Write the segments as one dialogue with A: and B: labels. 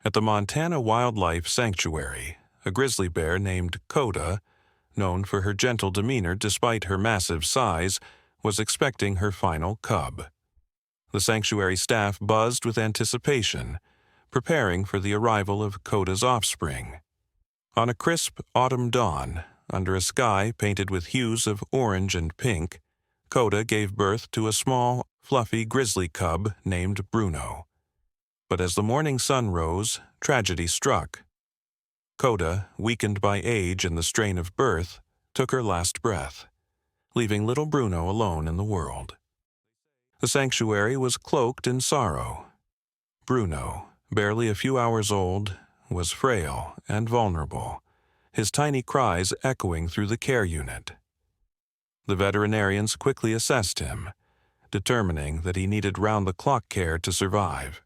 A: At the Montana Wildlife Sanctuary, a grizzly bear named Coda, known for her gentle demeanor despite her massive size, was expecting her final cub. The sanctuary staff buzzed with anticipation, preparing for the arrival of Coda's offspring. On a crisp autumn dawn, under a sky painted with hues of orange and pink, Coda gave birth to a small, fluffy grizzly cub named Bruno. But as the morning sun rose, tragedy struck. Coda, weakened by age and the strain of birth, took her last breath, leaving little Bruno alone in the world. The sanctuary was cloaked in sorrow. Bruno, barely a few hours old, was frail and vulnerable, his tiny cries echoing through the care unit. The veterinarians quickly assessed him, determining that he needed round-the-clock care to survive.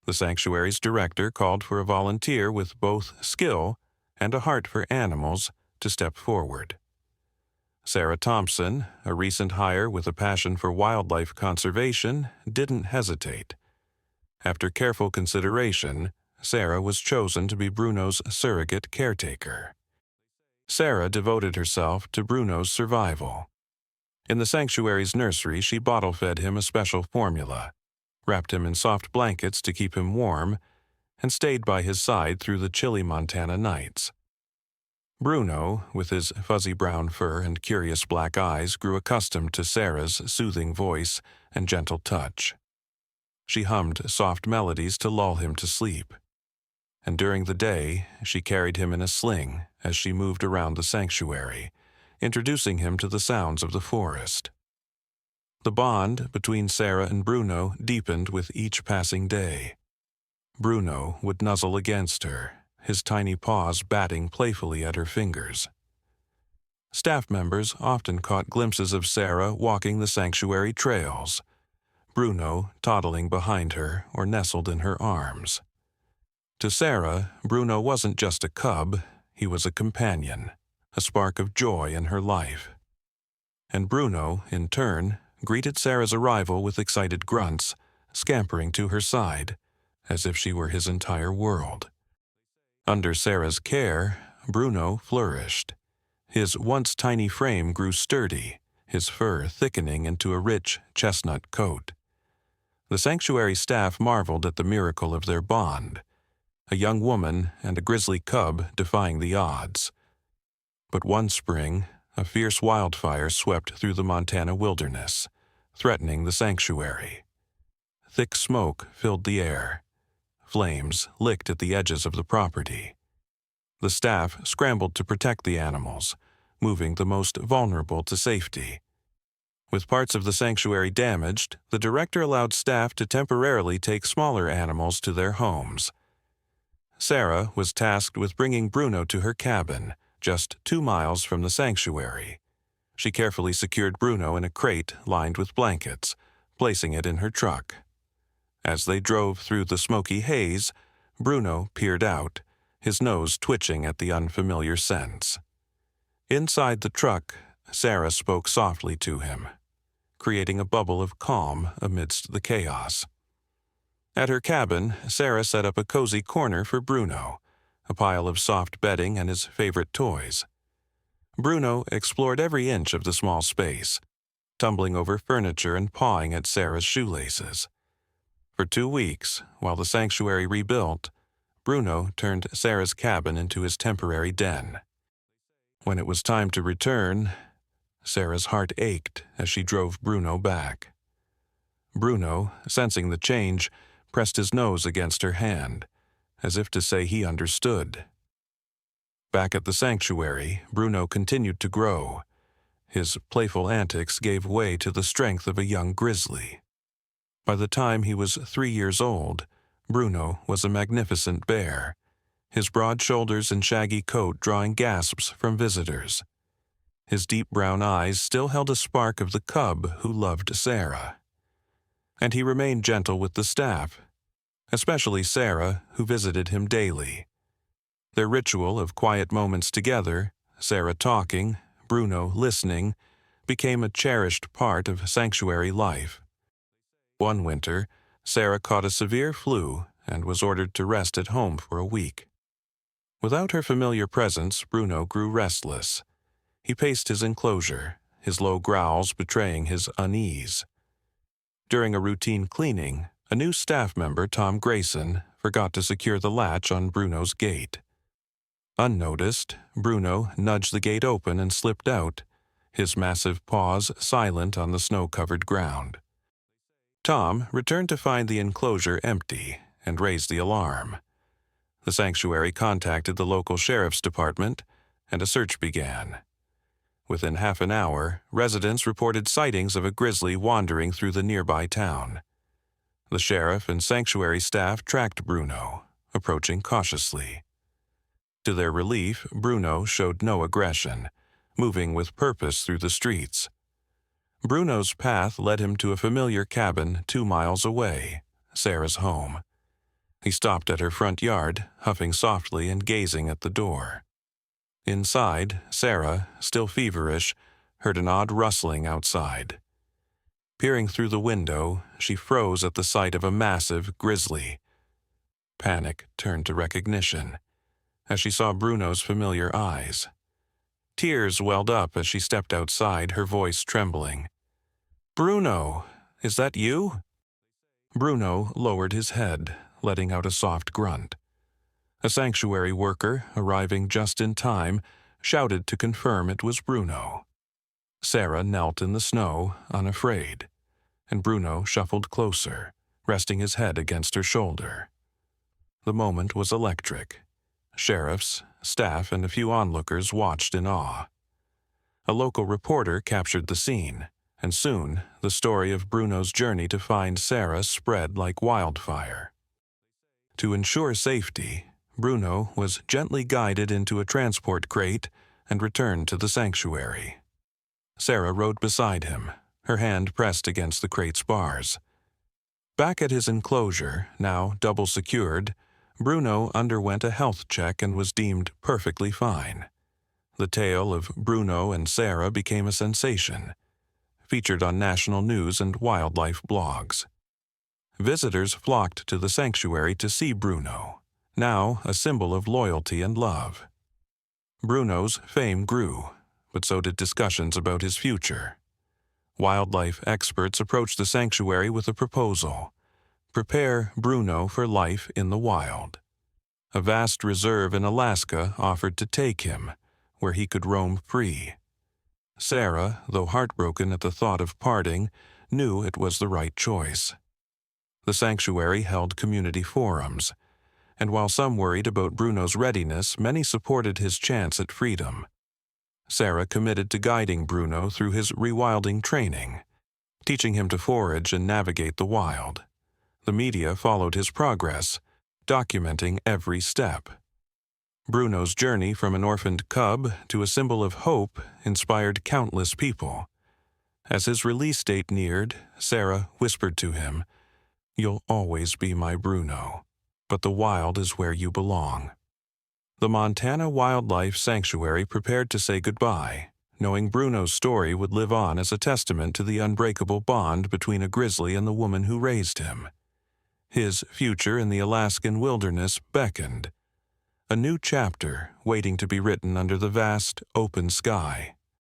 A: The sanctuary's director called for a volunteer with both skill and a heart for animals to step forward. Sarah Thompson, a recent hire with a passion for wildlife conservation, didn't hesitate. After careful consideration, Sarah was chosen to be Bruno's surrogate caretaker. Sarah devoted herself to Bruno's survival. In the sanctuary's nursery, she bottle-fed him a special formula, wrapped him in soft blankets to keep him warm, and stayed by his side through the chilly Montana nights. Bruno, with his fuzzy brown fur and curious black eyes, grew accustomed to Sarah's soothing voice and gentle touch. She hummed soft melodies to lull him to sleep, and during the day she carried him in a sling as she moved around the sanctuary, introducing him to the sounds of the forest. The bond between Sarah and Bruno deepened with each passing day. Bruno would nuzzle against her, his tiny paws batting playfully at her fingers. Staff members often caught glimpses of Sarah walking the sanctuary trails, Bruno toddling behind her or nestled in her arms. To Sarah, Bruno wasn't just a cub, he was a companion, a spark of joy in her life. And Bruno, in turn, greeted Sarah's arrival with excited grunts, scampering to her side, as if she were his entire world. Under Sarah's care, Bruno flourished. His once tiny frame grew sturdy, his fur thickening into a rich chestnut coat. The sanctuary staff marveled at the miracle of their bond, a young woman and a grizzly cub defying the odds. But one spring, a fierce wildfire swept through the Montana wilderness, threatening the sanctuary. Thick smoke filled the air. Flames licked at the edges of the property. The staff scrambled to protect the animals, moving the most vulnerable to safety. With parts of the sanctuary damaged, the director allowed staff to temporarily take smaller animals to their homes. Sarah was tasked with bringing Bruno to her cabin, just 2 miles from the sanctuary. She carefully secured Bruno in a crate lined with blankets, placing it in her truck. As they drove through the smoky haze, Bruno peered out, his nose twitching at the unfamiliar scents. Inside the truck, Sarah spoke softly to him, creating a bubble of calm amidst the chaos. At her cabin, Sarah set up a cozy corner for Bruno, a pile of soft bedding and his favorite toys. Bruno explored every inch of the small space, tumbling over furniture and pawing at Sarah's shoelaces. For 2 weeks, while the sanctuary rebuilt, Bruno turned Sarah's cabin into his temporary den. When it was time to return, Sarah's heart ached as she drove Bruno back. Bruno, sensing the change, pressed his nose against her hand, as if to say he understood. Back at the sanctuary, Bruno continued to grow. His playful antics gave way to the strength of a young grizzly. By the time he was 3 years old, Bruno was a magnificent bear, his broad shoulders and shaggy coat drawing gasps from visitors. His deep brown eyes still held a spark of the cub who loved Sarah. And he remained gentle with the staff, especially Sarah, who visited him daily. Their ritual of quiet moments together, Sarah talking, Bruno listening, became a cherished part of sanctuary life. One winter, Sarah caught a severe flu and was ordered to rest at home for a week. Without her familiar presence, Bruno grew restless. He paced his enclosure, his low growls betraying his unease. During a routine cleaning, a new staff member, Tom Grayson, forgot to secure the latch on Bruno's gate. Unnoticed, Bruno nudged the gate open and slipped out, his massive paws silent on the snow-covered ground. Tom returned to find the enclosure empty and raised the alarm. The sanctuary contacted the local sheriff's department, and a search began. Within half an hour, residents reported sightings of a grizzly wandering through the nearby town. The sheriff and sanctuary staff tracked Bruno, approaching cautiously. To their relief, Bruno showed no aggression, moving with purpose through the streets. Bruno's path led him to a familiar cabin 2 miles away, Sarah's home. He stopped at her front yard, huffing softly and gazing at the door. Inside, Sarah, still feverish, heard an odd rustling outside. Peering through the window, she froze at the sight of a massive grizzly. Panic turned to recognition, as she saw Bruno's familiar eyes. Tears welled up as she stepped outside, her voice trembling. "Bruno, is that you?" Bruno lowered his head, letting out a soft grunt. A sanctuary worker, arriving just in time, shouted to confirm it was Bruno. Sarah knelt in the snow, unafraid, and Bruno shuffled closer, resting his head against her shoulder. The moment was electric. Sheriffs, staff, and a few onlookers watched in awe. A local reporter captured the scene, and soon the story of Bruno's journey to find Sarah spread like wildfire. To ensure safety, Bruno was gently guided into a transport crate and returned to the sanctuary. Sarah rode beside him, her hand pressed against the crate's bars. Back at his enclosure, now double secured, Bruno underwent a health check and was deemed perfectly fine. The tale of Bruno and Sarah became a sensation, featured on national news and wildlife blogs. Visitors flocked to the sanctuary to see Bruno, now a symbol of loyalty and love. Bruno's fame grew, but so did discussions about his future. Wildlife experts approached the sanctuary with a proposal: prepare Bruno for life in the wild. A vast reserve in Alaska offered to take him, where he could roam free. Sarah, though heartbroken at the thought of parting, knew it was the right choice. The sanctuary held community forums, and while some worried about Bruno's readiness, many supported his chance at freedom. Sarah committed to guiding Bruno through his rewilding training, teaching him to forage and navigate the wild. The media followed his progress, documenting every step. Bruno's journey from an orphaned cub to a symbol of hope inspired countless people. As his release date neared, Sarah whispered to him, "You'll always be my Bruno, but the wild is where you belong." The Montana Wildlife Sanctuary prepared to say goodbye, knowing Bruno's story would live on as a testament to the unbreakable bond between a grizzly and the woman who raised him. His future in the Alaskan wilderness beckoned, a new chapter waiting to be written under the vast, open sky.